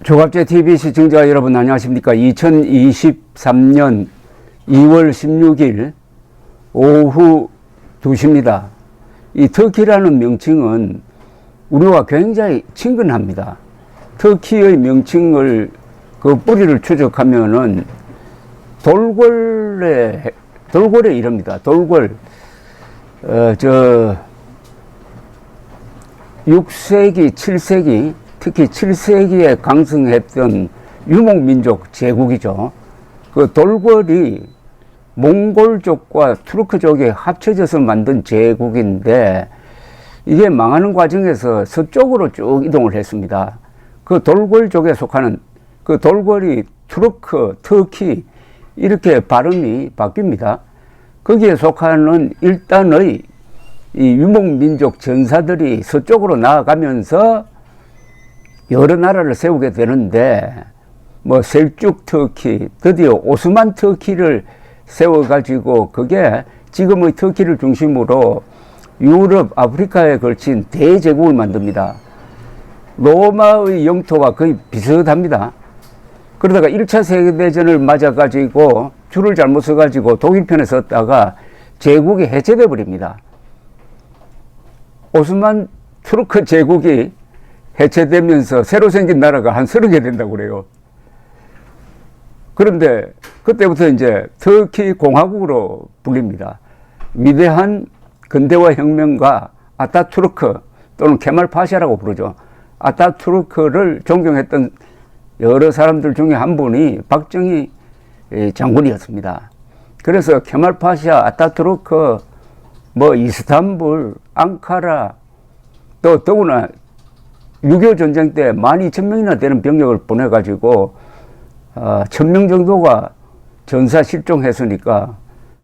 조갑제 TV 시청자 여러분 안녕하십니까. 2023년 2월 16일 오후 2시입니다. 이 터키라는 명칭은 우리와 굉장히 친근합니다. 터키의 명칭을 그 뿌리를 추적하면은 돌궐에 이릅니다. 돌궐. 6세기, 7세기, 특히 7세기에 강성했던 유목민족 제국이죠. 그 돌궐이 몽골족과 투르크족이 합쳐져서 만든 제국인데 이게 망하는 과정에서 서쪽으로 쭉 이동을 했습니다. 그 돌궐족에 속하는 그 돌궐이 투르크, 터키 이렇게 발음이 바뀝니다. 거기에 속하는 일단의 이 유목민족 전사들이 서쪽으로 나아가면서 여러 나라를 세우게 되는데 뭐 셀쭉 터키, 드디어 오스만 터키를 세워가지고 그게 지금의 터키를 중심으로 유럽, 아프리카에 걸친 대제국을 만듭니다. 로마의 영토와 거의 비슷합니다. 그러다가 1차 세계대전을 맞아가지고 줄을 잘못 서가지고 독일 편에 섰다가 제국이 해체돼 버립니다. 오스만 투르크 제국이 해체되면서 새로 생긴 나라가 한 30개 된다고 그래요. 그런데 그때부터 이제 터키 공화국으로 불립니다. 위대한 근대화 혁명가 아타투르크 또는 케말 파샤라고 부르죠. 아타투르크를 존경했던 여러 사람들 중에 한 분이 박정희 장군이었습니다. 그래서 케말 파샤, 아타투르크, 뭐 이스탄불, 앙카라, 또 더구나 6.25 전쟁 때 12,000명이나 되는 병력을 보내가지고 1,000명 정도가 전사 실종했으니까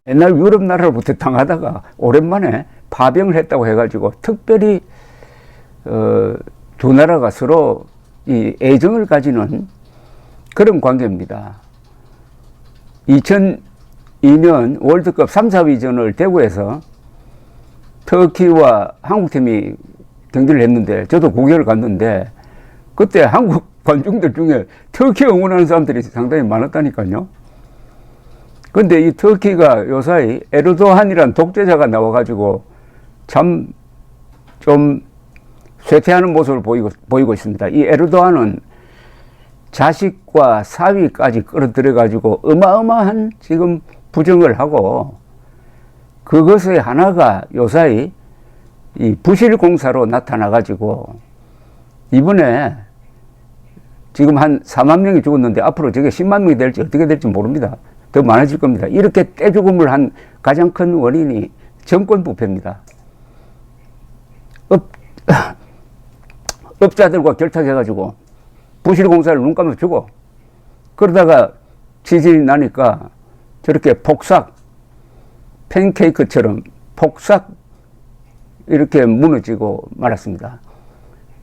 옛날 유럽 나라로부터 당하다가 오랜만에 파병을 했다고 해가지고 특별히 두 나라가 서로 이 애정을 가지는 그런 관계입니다. 2002년 월드컵 3, 4위전을 대구에서 터키와 한국팀이 경기를 했는데 저도 공연을 갔는데 그때 한국 관중들 중에 터키 응원하는 사람들이 상당히 많았다니까요. 근데 이 터키가 요사이 에르도안이라는 독재자가 나와가지고 참 좀 쇠퇴하는 모습을 보이고 있습니다. 이 에르도안은 자식과 사위까지 끌어들여가지고 어마어마한 지금 부정을 하고 그것의 하나가 요사이 이 부실공사로 나타나가지고 이번에 지금 한 4만 명이 죽었는데 앞으로 저게 10만 명이 될지 어떻게 될지 모릅니다. 더 많아질 겁니다. 이렇게 떼죽음을 한 가장 큰 원인이 정권 부패입니다. 업자들과 결탁해가지고 부실공사를 눈 감아 주고 그러다가 지진이 나니까 저렇게 폭삭 팬케이크처럼 폭삭 이렇게 무너지고 말았습니다.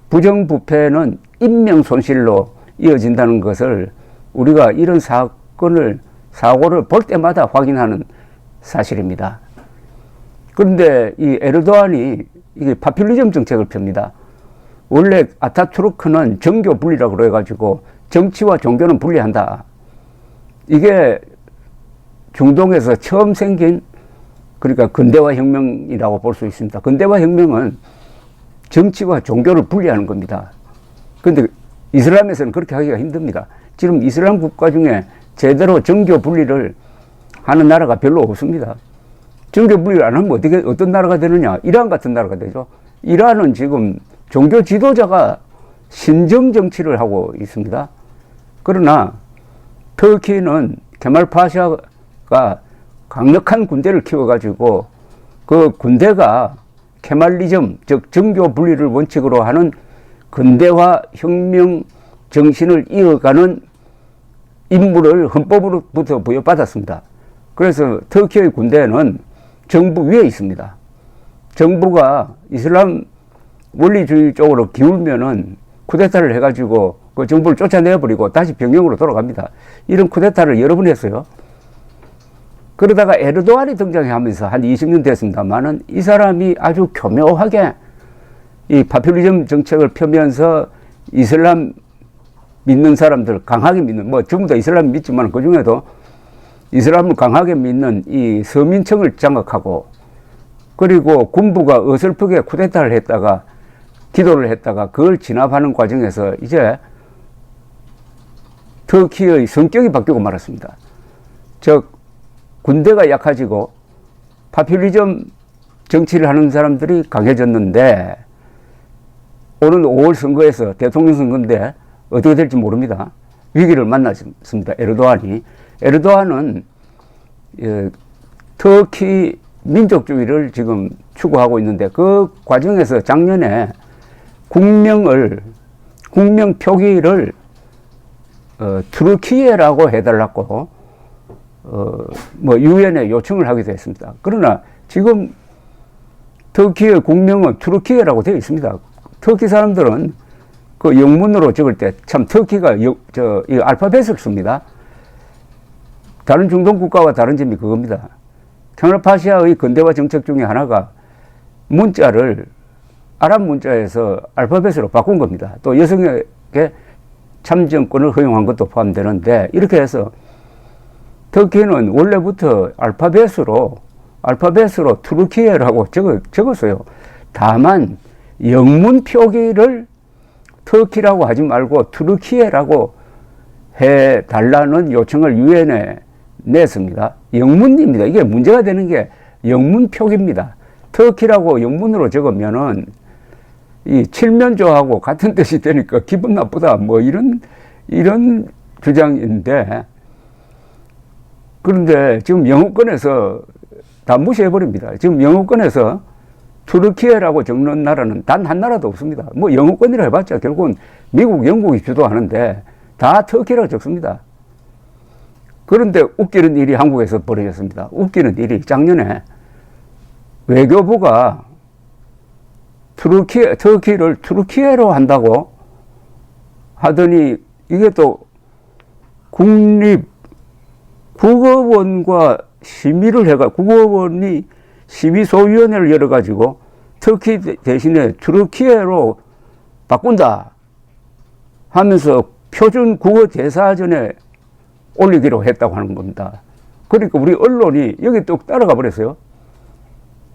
부정부패는 인명손실로 이어진다는 것을 우리가 이런 사고를 볼 때마다 확인하는 사실입니다. 그런데 이 에르도안이 이게 파퓰리즘 정책을 펴니다. 원래 아타투르크는 정교 분리라고 그래가지고 정치와 종교는 분리한다. 이게 중동에서 처음 생긴 그러니까 근대화 혁명이라고 볼 수 있습니다. 근대화 혁명은 정치와 종교를 분리하는 겁니다. 그런데 이슬람에서는 그렇게 하기가 힘듭니다. 지금 이슬람 국가 중에 제대로 정교 분리를 하는 나라가 별로 없습니다. 정교 분리를 안 하면 어떤 나라가 되느냐? 이란 같은 나라가 되죠. 이란은 지금 종교 지도자가 신정 정치를 하고 있습니다. 그러나 터키는 케말 파샤가 강력한 군대를 키워가지고 그 군대가 케말리즘, 즉 정교 분리를 원칙으로 하는 근대화 혁명 정신을 이어가는 임무를 헌법으로부터 부여받았습니다. 그래서 터키의 군대는 정부 위에 있습니다. 정부가 이슬람 원리주의 쪽으로 기울면은 쿠데타를 해가지고 그 정부를 쫓아내버리고 다시 병영으로 돌아갑니다. 이런 쿠데타를 여러 번 했어요. 그러다가 에르도안이 등장하면서 한 20년 됐습니다만은 이 사람이 아주 교묘하게 이 파퓰리즘 정책을 펴면서 이슬람 믿는 사람들, 강하게 믿는, 뭐 전부 다 이슬람 믿지만 그 중에도 이슬람을 강하게 믿는 이 서민층을 장악하고, 그리고 군부가 어설프게 쿠데타를 했다가 기도를 했다가 그걸 진압하는 과정에서 이제 터키의 성격이 바뀌고 말았습니다. 즉 군대가 약해지고 파퓰리즘 정치를 하는 사람들이 강해졌는데, 오는 5월 선거에서 대통령 선거인데 어떻게 될지 모릅니다. 위기를 만났습니다. 에르도안은 터키 민족주의를 지금 추구하고 있는데, 그 과정에서 작년에 국명 표기를 투르키예라고 해달라고 뭐 유엔에 요청을 하기도 했습니다. 그러나 지금 터키의 국명은 투르키예라고 되어 있습니다. 터키 사람들은 그 영문으로 적을 때 참 터키가 이 알파벳을 씁니다. 다른 중동 국가와 다른 점이 그겁니다. 평화파시아의 근대화 정책 중에 하나가 문자를 아랍 문자에서 알파벳으로 바꾼 겁니다. 또 여성에게 참정권을 허용한 것도 포함되는데, 이렇게 해서 터키는 원래부터 알파벳으로 투르키예라고 적었어요. 다만 영문 표기를 터키라고 하지 말고 투르키예라고 해달라는 요청을 유엔에 냈습니다. 영문입니다. 이게 문제가 되는 게 영문 표기입니다. 터키라고 영문으로 적으면은 이 칠면조하고 같은 뜻이 되니까 기분 나쁘다, 뭐 이런 주장인데, 그런데 지금 영어권에서 다 무시해버립니다. 지금 영어권에서 투르키예라고 적는 나라는 단 한 나라도 없습니다. 뭐 영어권이라 해봤자 결국은 미국, 영국이 주도하는데 다 터키라고 적습니다. 그런데 웃기는 일이 한국에서 벌어졌습니다. 웃기는 일이 작년에 외교부가 터키를 투르키예로 한다고 하더니, 이게 또 국어원과 심의를 해가, 국어원이 심의소위원회를 열어가지고 터키 대신에 투르키예로 바꾼다 하면서 표준 국어 대사전에 올리기로 했다고 하는 겁니다. 그러니까 우리 언론이 여기 뚝 따라가 버렸어요.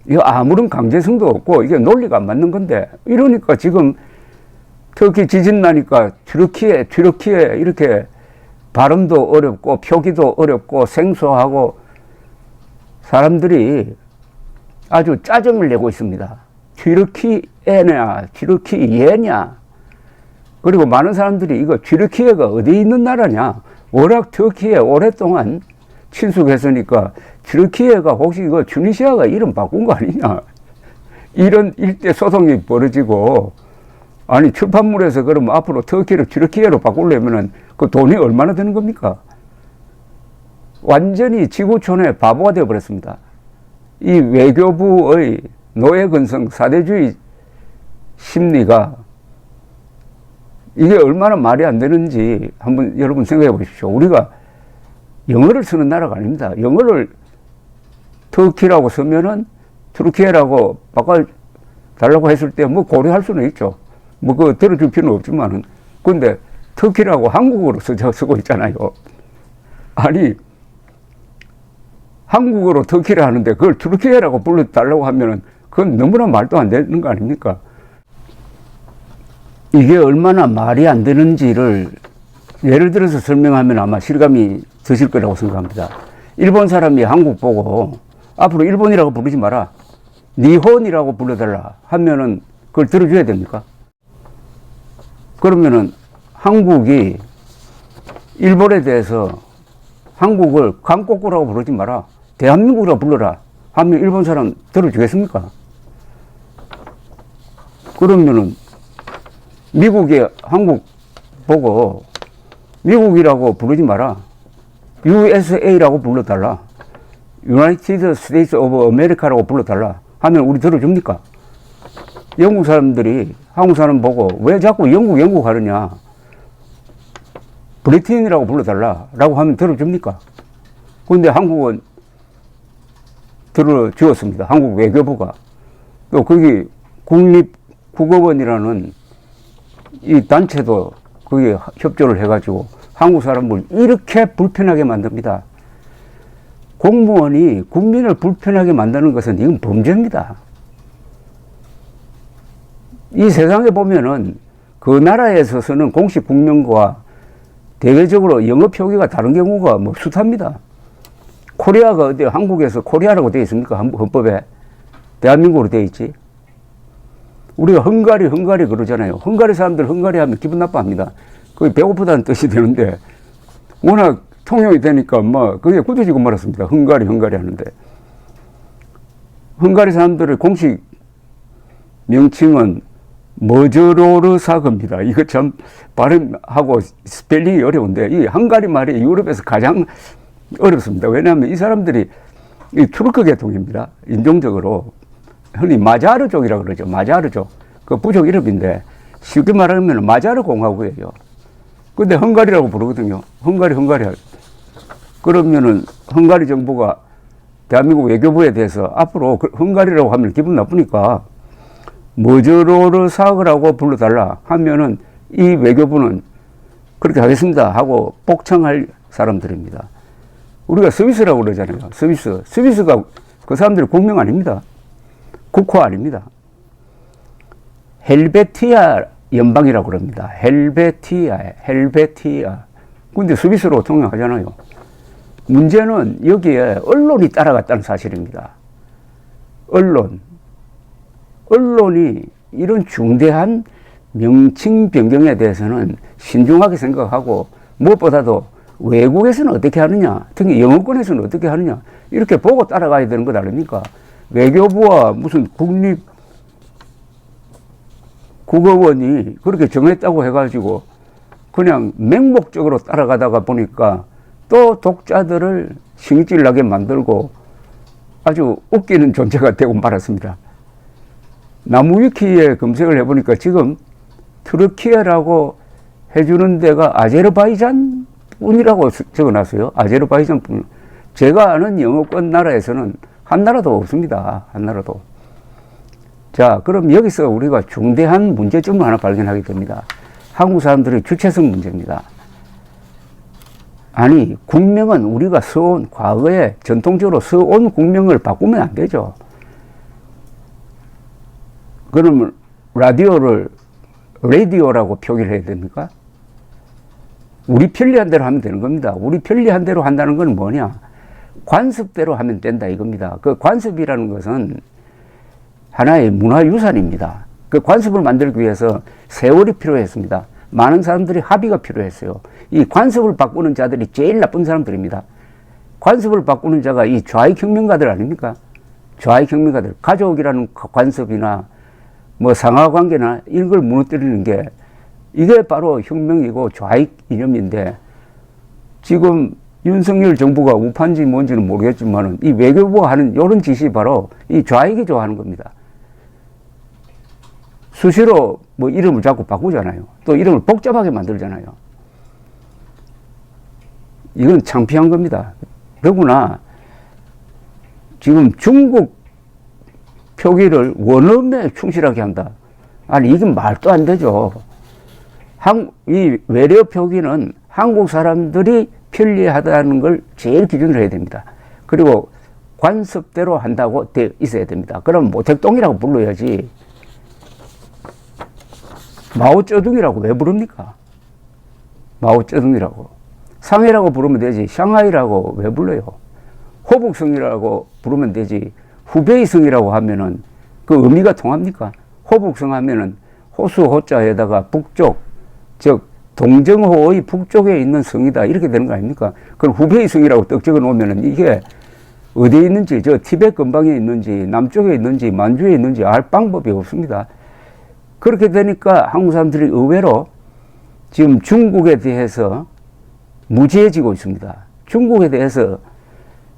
이거 아무런 강제성도 없고 이게 논리가 안 맞는 건데, 이러니까 지금 터키 지진 나니까 튀르키예 이렇게 발음도 어렵고 표기도 어렵고 생소하고 사람들이 아주 짜증을 내고 있습니다. 튀르키예냐 튀르키예냐. 그리고 많은 사람들이 이거 튀르키예가 어디 있는 나라냐, 워낙 터키에 오랫동안 친숙했으니까 튀르키예가 혹시 이거 튜니시아가 이름 바꾼 거 아니냐, 이런 일대 소송이 벌어지고, 아니 출판물에서 그러면 앞으로 터키를 튀르키예로 바꾸려면은 그 돈이 얼마나 드는 겁니까? 완전히 지구촌의 바보가 되어버렸습니다. 이 외교부의 노예근성 사대주의 심리가 이게 얼마나 말이 안 되는지 한번 여러분 생각해 보십시오. 우리가 영어를 쓰는 나라가 아닙니다. 영어를 터키라고 쓰면은 투르키예라고 바꿔달라고 했을 때 뭐 고려할 수는 있죠. 뭐 그거 들어줄 필요는 없지만은. 근데 터키라고 한국어로 쓰고 있잖아요. 아니, 한국어로 터키를 하는데 그걸 투르키예라고 불러달라고 하면은 그건 너무나 말도 안 되는 거 아닙니까? 이게 얼마나 말이 안 되는지를 예를 들어서 설명하면 아마 실감이 드실 거라고 생각합니다. 일본 사람이 한국 보고 앞으로 일본이라고 부르지 마라, 니혼이라고 불러달라 하면은 그걸 들어줘야 됩니까? 그러면은 한국이 일본에 대해서 한국을 강꼬꾸라고 부르지 마라, 대한민국이라고 불러라 하면 일본 사람 들어주겠습니까? 그러면은 미국이 한국 보고 미국이라고 부르지 마라, USA라고 불러달라, United States of America라고 불러달라 하면 우리 들어줍니까? 영국 사람들이 한국 사람 보고 왜 자꾸 영국 하느냐, 브리튼이라고 불러달라 라고 하면 들어줍니까? 그런데 한국은 들어주었습니다. 한국 외교부가. 또 거기 국립국어원이라는 이 단체도 거기에 협조를 해가지고 한국 사람을 이렇게 불편하게 만듭니다. 공무원이 국민을 불편하게 만드는 것은 이건 범죄입니다. 이 세상에 보면은 그 나라에 있어서는 공식 국명과 대외적으로 영어 표기가 다른 경우가 뭐 숱합니다. 코리아가 어디 한국에서 코리아라고 되어 있습니까? 헌법에. 대한민국으로 되어 있지. 우리가 헝가리 그러잖아요. 헝가리 사람들 헝가리 하면 기분 나빠합니다. 그게 배고프다는 뜻이 되는데 워낙 통용이 되니까 뭐 그게 굳어지고 말았습니다. 헝가리 하는데. 헝가리 사람들의 공식 명칭은 머저로르사그입니다. 이거 참 발음하고 스펠링이 어려운데 이 헝가리 말이 유럽에서 가장 어렵습니다. 왜냐하면 이 사람들이 이 투르크 계통입니다. 인종적으로 흔히 마자르족이라고 그러죠. 마자르족. 그 부족 이름인데 쉽게 말하면 마자르 공화국이에요. 근데 헝가리라고 부르거든요. 헝가리. 그러면은 헝가리 정부가 대한민국 외교부에 대해서 앞으로 헝가리라고 하면 기분 나쁘니까 머저로르사그라고 불러달라 하면은 이 외교부는 그렇게 하겠습니다 하고 복창할 사람들입니다. 우리가 스위스라고 그러잖아요. 스위스가 그 사람들이 국명 아닙니다. 국호 아닙니다. 헬베티아 연방이라고 그럽니다. 헬베티아. 근데 스위스로 통용하잖아요. 문제는 여기에 언론이 따라갔다는 사실입니다. 언론이 이런 중대한 명칭 변경에 대해서는 신중하게 생각하고 무엇보다도 외국에서는 어떻게 하느냐, 특히 영어권에서는 어떻게 하느냐 이렇게 보고 따라가야 되는 것 아닙니까? 외교부와 무슨 국립국어원이 그렇게 정했다고 해가지고 그냥 맹목적으로 따라가다가 보니까 또 독자들을 신경질 나게 만들고 아주 웃기는 존재가 되고 말았습니다. 나무위키에 검색을 해보니까 지금 트르키예라고 해주는 데가 아제르바이잔 뿐이라고 적어놨어요. 아제르바이잔 뿐. 제가 아는 영어권 나라에서는 한 나라도 없습니다. 한 나라도. 자, 그럼 여기서 우리가 중대한 문제점을 하나 발견하게 됩니다. 한국 사람들의 주체성 문제입니다. 아니, 국명은 우리가 써온, 과거에 전통적으로 써온 국명을 바꾸면 안 되죠. 그러면 라디오라고 표기를 해야 됩니까? 우리 편리한 대로 하면 되는 겁니다. 우리 편리한 대로 한다는 건 뭐냐? 관습대로 하면 된다 이겁니다. 그 관습이라는 것은 하나의 문화유산입니다. 그 관습을 만들기 위해서 세월이 필요했습니다. 많은 사람들이 합의가 필요했어요. 이 관습을 바꾸는 자들이 제일 나쁜 사람들입니다. 관습을 바꾸는 자가 이 좌익혁명가들 아닙니까? 좌익혁명가들. 가족이라는 관습이나 뭐 상하관계나 이런 걸 무너뜨리는 게 이게 바로 혁명이고 좌익 이념인데 지금 윤석열 정부가 우판지 뭔지는 모르겠지만 이 외교부가 하는 이런 짓이 바로 이 좌익이 좋아하는 겁니다. 수시로 뭐 이름을 자꾸 바꾸잖아요. 또 이름을 복잡하게 만들잖아요. 이건 창피한 겁니다. 더구나 지금 중국 표기를 원어민에 충실하게 한다. 아니 이건 말도 안 되죠. 이 외래어 표기는 한국 사람들이 편리하다는 걸 제일 기준으로 해야 됩니다. 그리고 관습대로 한다고 되어 있어야 됩니다. 그럼 모택동이라고 불러야지 마오쩌둥이라고 왜 부릅니까? 마오쩌둥이라고. 상해라고 부르면 되지 샹하이라고 왜 불러요? 호북성이라고 부르면 되지 후베이성이라고 하면은 그 의미가 통합니까? 호북성 하면은 호수 호자에다가 북쪽, 즉 동정호의 북쪽에 있는 성이다 이렇게 되는 거 아닙니까? 그럼 후베이성이라고 떡 적어 놓으면은 이게 어디에 있는지, 저 티베트 근방에 있는지 남쪽에 있는지 만주에 있는지 알 방법이 없습니다. 그렇게 되니까 한국 사람들이 의외로 지금 중국에 대해서 무지해지고 있습니다. 중국에 대해서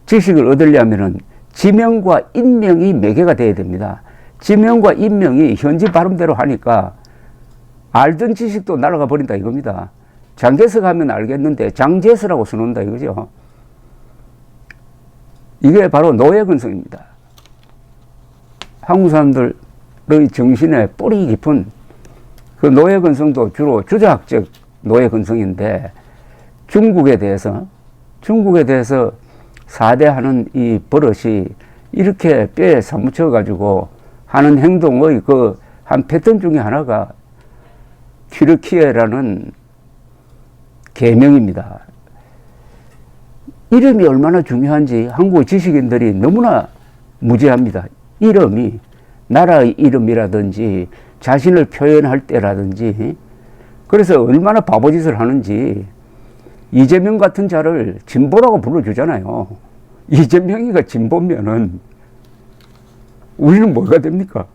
지식을 얻으려면은 지명과 인명이 매개가 돼야 됩니다. 지명과 인명이 현지 발음대로 하니까 알던 지식도 날아가 버린다 이겁니다. 장개석 하면 알겠는데 장제스라고 써놓는다 이거죠. 이게 바로 노예근성입니다. 한국 사람들의 정신에 뿌리 깊은 그 노예근성도 주로 주자학적 노예 근성인데 중국에 대해서 4대 하는 이 버릇이 이렇게 뼈에 사무쳐 가지고 하는 행동의 그 한 패턴 중에 하나가 튀르키예라는 계명입니다. 이름이 얼마나 중요한지 한국 지식인들이 너무나 무지합니다. 이름이 나라의 이름이라든지 자신을 표현할 때라든지 그래서 얼마나 바보짓을 하는지 이재명 같은 자를 진보라고 불러주잖아요. 이재명이가 진보면은 우리는 뭐가 됩니까?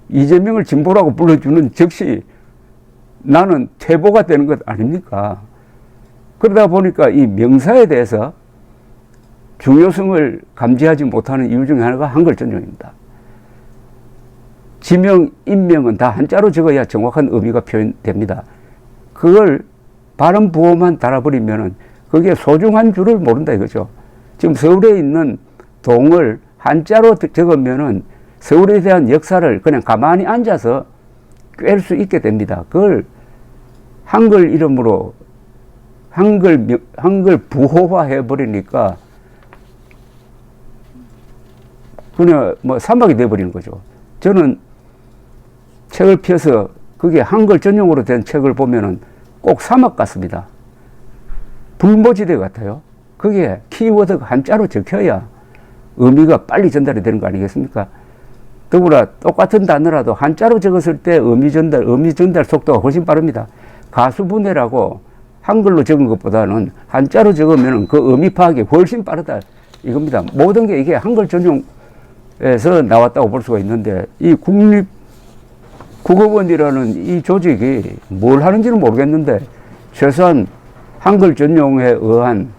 이재명을 진보라고 불러주는 즉시 나는 퇴보가 되는 것 아닙니까? 그러다 보니까 이 명사에 대해서 중요성을 감지하지 못하는 이유 중에 하나가 한글 전용입니다. 지명, 인명은 다 한자로 적어야 정확한 의미가 표현됩니다. 그걸 발음 부호만 달아버리면은 그게 소중한 줄을 모른다 이거죠. 지금 서울에 있는 동을 한자로 적으면은 서울에 대한 역사를 그냥 가만히 앉아서 꿰 수 있게 됩니다. 그걸 한글 이름으로 한글 부호화 해버리니까 그냥 뭐 사막이 돼버리는 거죠. 저는 책을 펴서 그게 한글 전용으로 된 책을 보면은 꼭 사막 같습니다. 불모지대 같아요. 그게 키워드가 한자로 적혀야 의미가 빨리 전달이 되는 거 아니겠습니까? 더구나 똑같은 단어라도 한자로 적었을 때 의미 전달 속도가 훨씬 빠릅니다. 가수분해라고 한글로 적은 것보다는 한자로 적으면 그 의미 파악이 훨씬 빠르다 이겁니다. 모든 게 이게 한글 전용에서 나왔다고 볼 수가 있는데 이 국립국어원이라는 이 조직이 뭘 하는지는 모르겠는데 최소한 한글 전용에 의한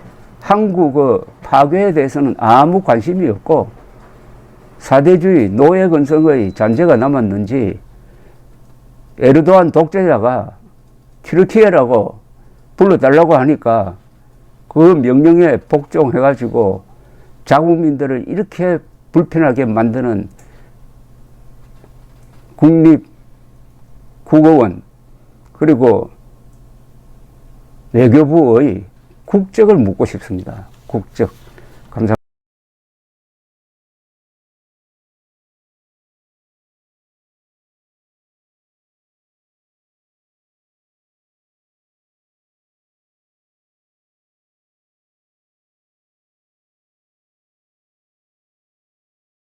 한국어 파괴에 대해서는 아무 관심이 없고 사대주의, 노예 근성의 잔재가 남았는지 에르도안 독재자가 튀르키예라고 불러달라고 하니까 그 명령에 복종해가지고 자국민들을 이렇게 불편하게 만드는 국립국어원 그리고 외교부의 국적을 묻고 싶습니다. 국적.